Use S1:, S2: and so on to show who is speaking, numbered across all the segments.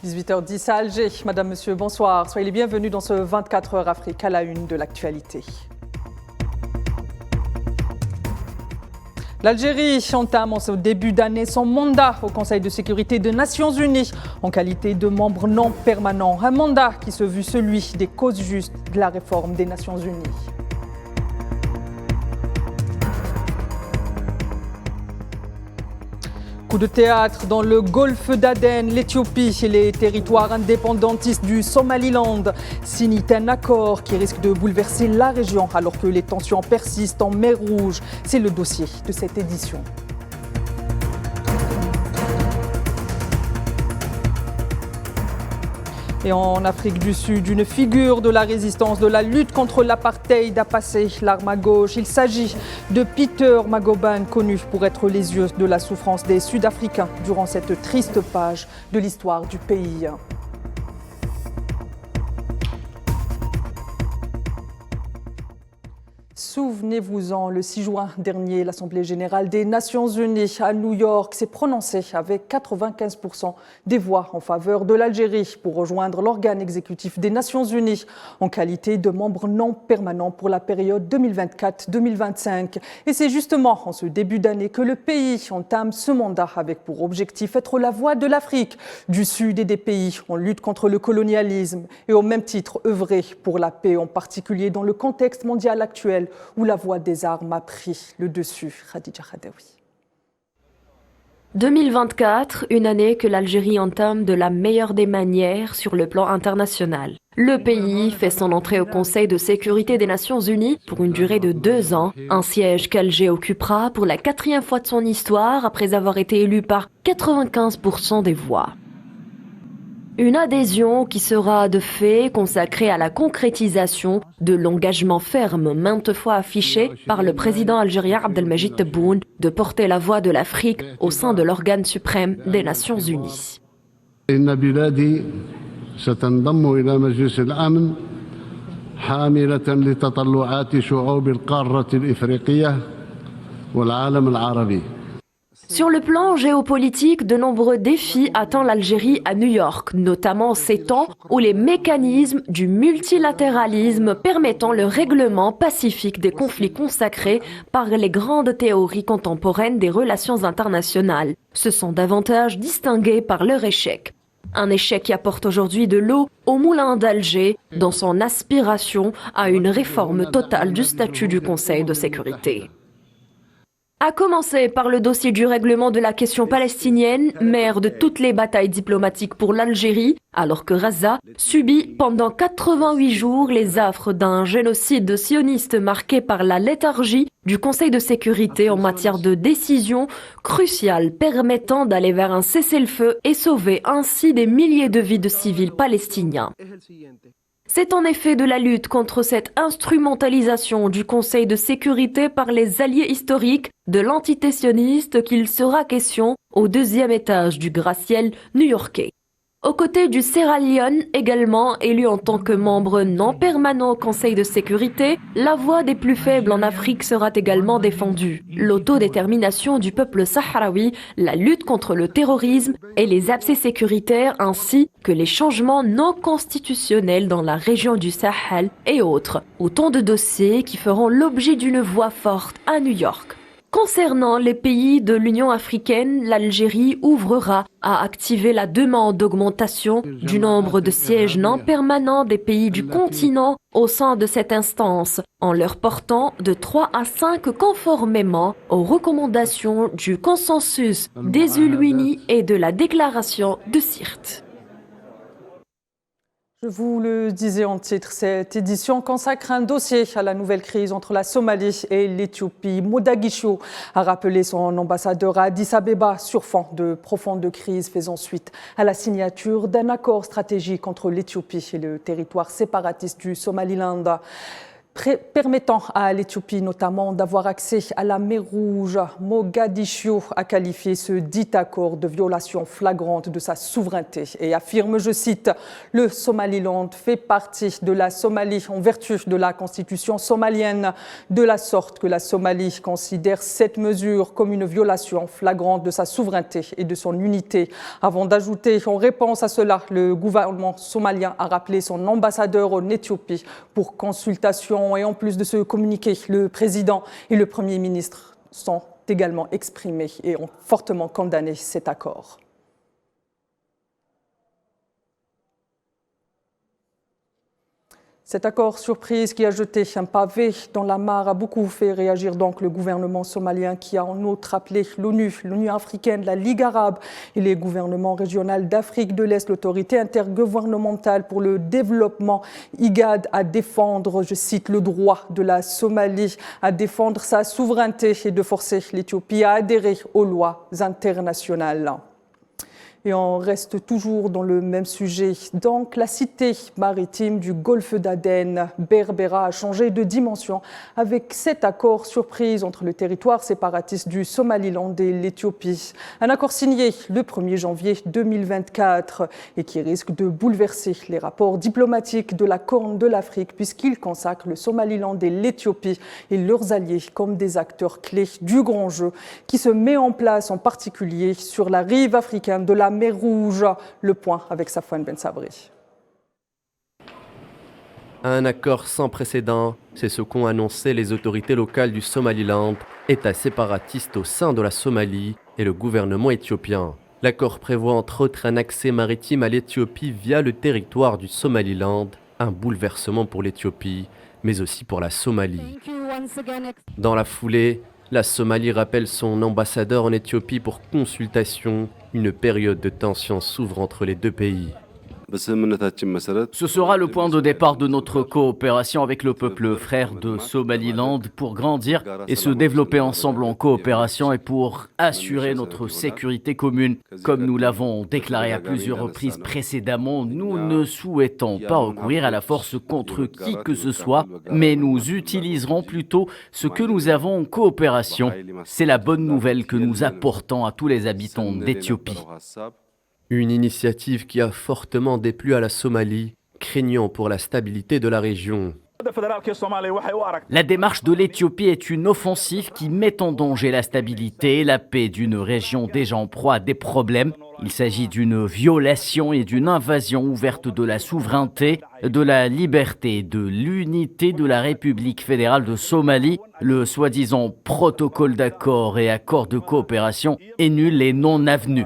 S1: 18h10 à Alger. Madame, Monsieur, bonsoir. Soyez les bienvenus dans ce 24 heures Afrique à la une de l'actualité. L'Algérie entame en ce début d'année son mandat au Conseil de sécurité des Nations Unies en qualité de membre non permanent. Un mandat qui se veut celui des causes justes de la réforme des Nations Unies. Coup de théâtre dans le golfe d'Aden, l'Éthiopie et les territoires indépendantistes du Somaliland signent un accord qui risque de bouleverser la région alors que les tensions persistent en mer Rouge. C'est le dossier de cette édition. Et en Afrique du Sud, une figure de la résistance, de la lutte contre l'apartheid a passé l'arme à gauche. Il s'agit de Peter Magoban, connu pour être les yeux de la souffrance des Sud-Africains durant cette triste page de l'histoire du pays. Souvenez-vous-en, le 6 juin dernier, l'Assemblée générale des Nations Unies à New York s'est prononcée avec 95% des voix en faveur de l'Algérie pour rejoindre l'organe exécutif des Nations Unies en qualité de membre non permanent pour la période 2024-2025. Et c'est justement en ce début d'année que le pays entame ce mandat avec pour objectif être la voix de l'Afrique, du Sud et des pays en lutte contre le colonialisme et au même titre œuvrer pour la paix, en particulier dans le contexte mondial actuel où la voie des armes a pris le dessus. Khadija Khadaoui.
S2: 2024, une année que l'Algérie entame de la meilleure des manières sur le plan international. Le pays fait son entrée au Conseil de sécurité des Nations Unies pour une durée de 2 ans, un siège qu'Alger occupera pour la 4e fois de son histoire après avoir été élu par 95% des voix. Une adhésion qui sera de fait consacrée à la concrétisation de l'engagement ferme maintes fois affiché par le président algérien Abdelmajid Tebboune de porter la voix de l'Afrique au sein de l'organe suprême des Nations Unies. Sur le plan géopolitique, de nombreux défis attendent l'Algérie à New York, notamment ces temps où les mécanismes du multilatéralisme permettant le règlement pacifique des conflits consacrés par les grandes théories contemporaines des relations internationales se sont davantage distingués par leur échec. Un échec qui apporte aujourd'hui de l'eau au moulin d'Alger dans son aspiration à une réforme totale du statut du Conseil de sécurité. À commencer par le dossier du règlement de la question palestinienne, mère de toutes les batailles diplomatiques pour l'Algérie, alors que Gaza subit pendant 88 jours les affres d'un génocide sioniste marqué par la léthargie du Conseil de sécurité en matière de décisions cruciales permettant d'aller vers un cessez-le-feu et sauver ainsi des milliers de vies de civils palestiniens. C'est en effet de la lutte contre cette instrumentalisation du Conseil de sécurité par les alliés historiques de l'entité sioniste qu'il sera question au 2e étage du gratte-ciel new-yorkais. Aux côtés du Sierra Leone, également élu en tant que membre non permanent au Conseil de sécurité, la voix des plus faibles en Afrique sera également défendue. L'autodétermination du peuple sahraoui, la lutte contre le terrorisme et les abcès sécuritaires ainsi que les changements non constitutionnels dans la région du Sahel et autres. Autant de dossiers qui feront l'objet d'une voix forte à New York. Concernant les pays de l'Union africaine, l'Algérie ouvrera à activer la demande d'augmentation du nombre de sièges non permanents des pays du continent au sein de cette instance, en leur portant de 3 à 5 conformément aux recommandations du consensus des Ulwini et de la déclaration de Sirte.
S1: Je vous le disais en titre, cette édition consacre un dossier à la nouvelle crise entre la Somalie et l'Éthiopie. Mogadiscio a rappelé son ambassadeur à Addis Abeba sur fond de profonde crise faisant suite à la signature d'un accord stratégique entre l'Éthiopie et le territoire séparatiste du Somaliland. permettant à l'Éthiopie notamment d'avoir accès à la mer Rouge. Mogadiscio a qualifié ce dit accord de violation flagrante de sa souveraineté et affirme, je cite, « Le Somaliland fait partie de la Somalie en vertu de la constitution somalienne, de la sorte que la Somalie considère cette mesure comme une violation flagrante de sa souveraineté et de son unité ». Avant d'ajouter, en réponse à cela, le gouvernement somalien a rappelé son ambassadeur en Éthiopie pour consultation. Et en plus de ce communiqué, le président et le Premier ministre sont également exprimés et ont fortement condamné cet accord. Cet accord surprise qui a jeté un pavé dans la mare a beaucoup fait réagir donc le gouvernement somalien qui a en outre appelé l'ONU, l'Union africaine, la Ligue arabe et les gouvernements régionaux d'Afrique de l'Est, l'autorité intergouvernementale pour le développement IGAD à défendre, je cite, le droit de la Somalie à défendre sa souveraineté et de forcer l'Éthiopie à adhérer aux lois internationales. Et on reste toujours dans le même sujet. Donc, la cité maritime du golfe d'Aden, Berbera, a changé de dimension avec cet accord surprise entre le territoire séparatiste du Somaliland et l'Éthiopie. Un accord signé le 1er janvier 2024 et qui risque de bouleverser les rapports diplomatiques de la Corne de l'Afrique puisqu'il consacre le Somaliland et l'Éthiopie et leurs alliés comme des acteurs clés du grand jeu qui se met en place en particulier sur la rive africaine de la mer Rouge. Le point avec Safwan Ben Sabri.
S3: Un accord sans précédent, c'est ce qu'ont annoncé les autorités locales du Somaliland, État séparatiste au sein de la Somalie, et le gouvernement éthiopien. L'accord prévoit entre autres un accès maritime à l'Éthiopie via le territoire du Somaliland, un bouleversement pour l'Éthiopie, mais aussi pour la Somalie. Dans la foulée, la Somalie rappelle son ambassadeur en Éthiopie pour consultation. Une période de tension s'ouvre entre les deux pays.
S4: Ce sera le point de départ de notre coopération avec le peuple frère de Somaliland pour grandir et se développer ensemble en coopération et pour assurer notre sécurité commune. Comme nous l'avons déclaré à plusieurs reprises précédemment, nous ne souhaitons pas recourir à la force contre qui que ce soit, mais nous utiliserons plutôt ce que nous avons en coopération. C'est la bonne nouvelle que nous apportons à tous les habitants d'Éthiopie.
S3: Une initiative qui a fortement déplu à la Somalie, craignant pour la stabilité de la région.
S4: La démarche de l'Éthiopie est une offensive qui met en danger la stabilité et la paix d'une région déjà en proie à des problèmes. Il s'agit d'une violation et d'une invasion ouverte de la souveraineté, de la liberté et de l'unité de la République fédérale de Somalie. Le soi-disant protocole d'accord et accord de coopération est nul et non avenu.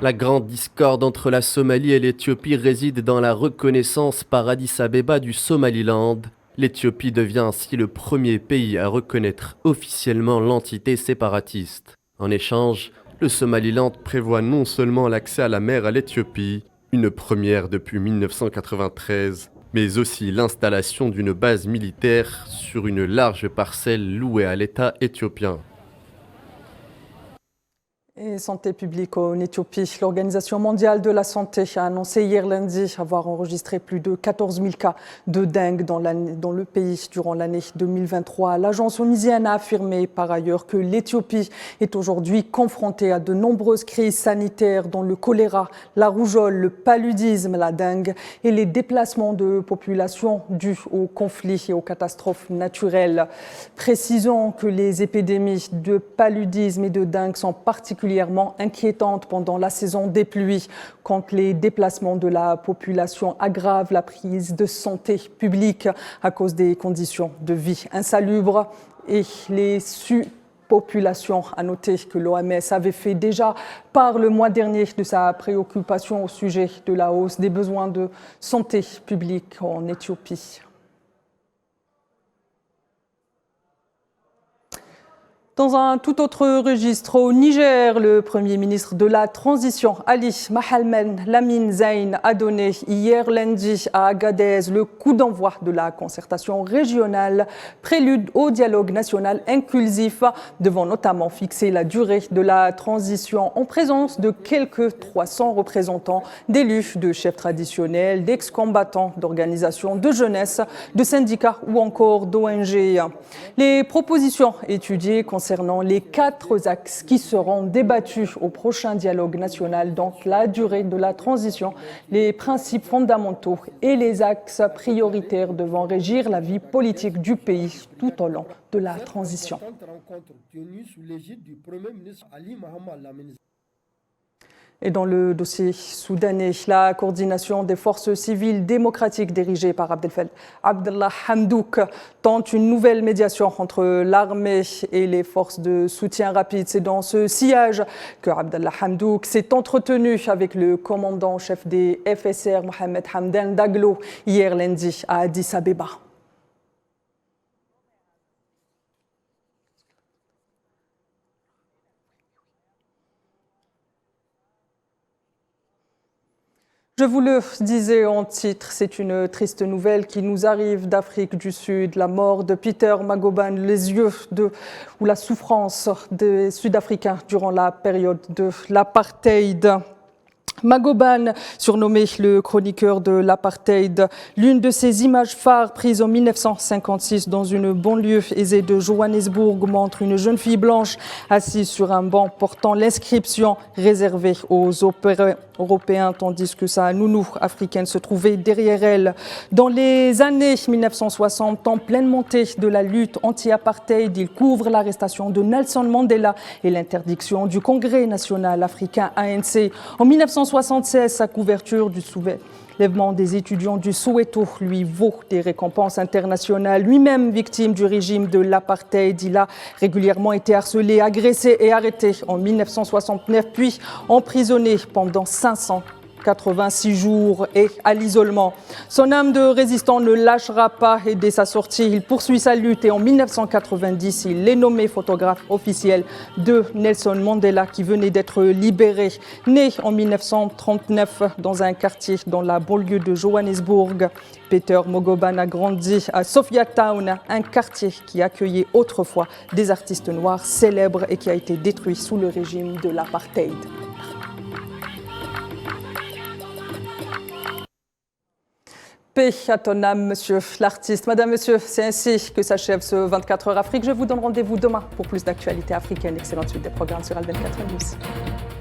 S3: La grande discorde entre la Somalie et l'Éthiopie réside dans la reconnaissance par Addis Abeba du Somaliland. L'Éthiopie devient ainsi le premier pays à reconnaître officiellement l'entité séparatiste. En échange, le Somaliland prévoit non seulement l'accès à la mer à l'Éthiopie, une première depuis 1993, mais aussi l'installation d'une base militaire sur une large parcelle louée à l'État éthiopien.
S1: Et santé publique en Éthiopie, l'Organisation mondiale de la santé a annoncé hier lundi avoir enregistré plus de 14 000 cas de dengue dans le pays durant l'année 2023. L'agence onisienne a affirmé par ailleurs que l'Éthiopie est aujourd'hui confrontée à de nombreuses crises sanitaires dont le choléra, la rougeole, le paludisme, la dengue et les déplacements de population dus aux conflits et aux catastrophes naturelles. Précisons que les épidémies de paludisme et de dengue sont particulièrement inquiétante pendant la saison des pluies, quand les déplacements de la population aggravent la prise de santé publique à cause des conditions de vie insalubres et les surpopulations. À noter que l'OMS avait fait déjà part le mois dernier de sa préoccupation au sujet de la hausse des besoins de santé publique en Éthiopie. Dans un tout autre registre, au Niger, le Premier ministre de la Transition, Ali Mohamed Lamine Zein, a donné hier lundi à Agadez le coup d'envoi de la concertation régionale, prélude au dialogue national inclusif, devant notamment fixer la durée de la transition en présence de quelques 300 représentants d'élus, de chefs traditionnels, d'ex-combattants, d'organisations de jeunesse, de syndicats ou encore d'ONG. Les propositions étudiées concernant les 4 axes qui seront débattus au prochain dialogue national, donc la durée de la transition, les principes fondamentaux et les axes prioritaires devant régir la vie politique du pays tout au long de la transition. Et dans le dossier soudanais, la coordination des forces civiles démocratiques dirigée par Abdallah Hamdouk tente une nouvelle médiation entre l'armée et les forces de soutien rapide. C'est dans ce sillage que Abdallah Hamdouk s'est entretenu avec le commandant-chef des FSR, Mohamed Hamdan Daglo, hier lundi à Addis Abeba. Je vous le disais en titre, c'est une triste nouvelle qui nous arrive d'Afrique du Sud. La mort de Peter Magoban, les yeux ou la souffrance des Sud-Africains durant la période de l'apartheid. Magoban, surnommé le chroniqueur de l'apartheid, l'une de ses images phares prises en 1956 dans une banlieue aisée de Johannesburg montre une jeune fille blanche assise sur un banc portant l'inscription réservée aux Européens, tandis que sa nounou africaine se trouvait derrière elle. Dans les années 1960, en pleine montée de la lutte anti-apartheid, il couvre l'arrestation de Nelson Mandela et l'interdiction du Congrès national africain ANC. En 1976, sa couverture du soulèvement des étudiants du Soweto lui vaut des récompenses internationales. Lui-même victime du régime de l'apartheid, il a régulièrement été harcelé, agressé et arrêté en 1969, puis emprisonné pendant 586 jours et à l'isolement. Son âme de résistant ne lâchera pas et dès sa sortie, il poursuit sa lutte et en 1990, il est nommé photographe officiel de Nelson Mandela qui venait d'être libéré. Né en 1939 dans un quartier dans la banlieue de Johannesburg, Peter Magoban a grandi à Sophiatown, un quartier qui accueillait autrefois des artistes noirs célèbres et qui a été détruit sous le régime de l'apartheid. Paix à ton âme, monsieur l'artiste. Madame, monsieur, c'est ainsi que s'achève ce 24 heures Afrique. Je vous donne rendez-vous demain pour plus d'actualités africaines. Excellente suite des programmes sur Al 24 News.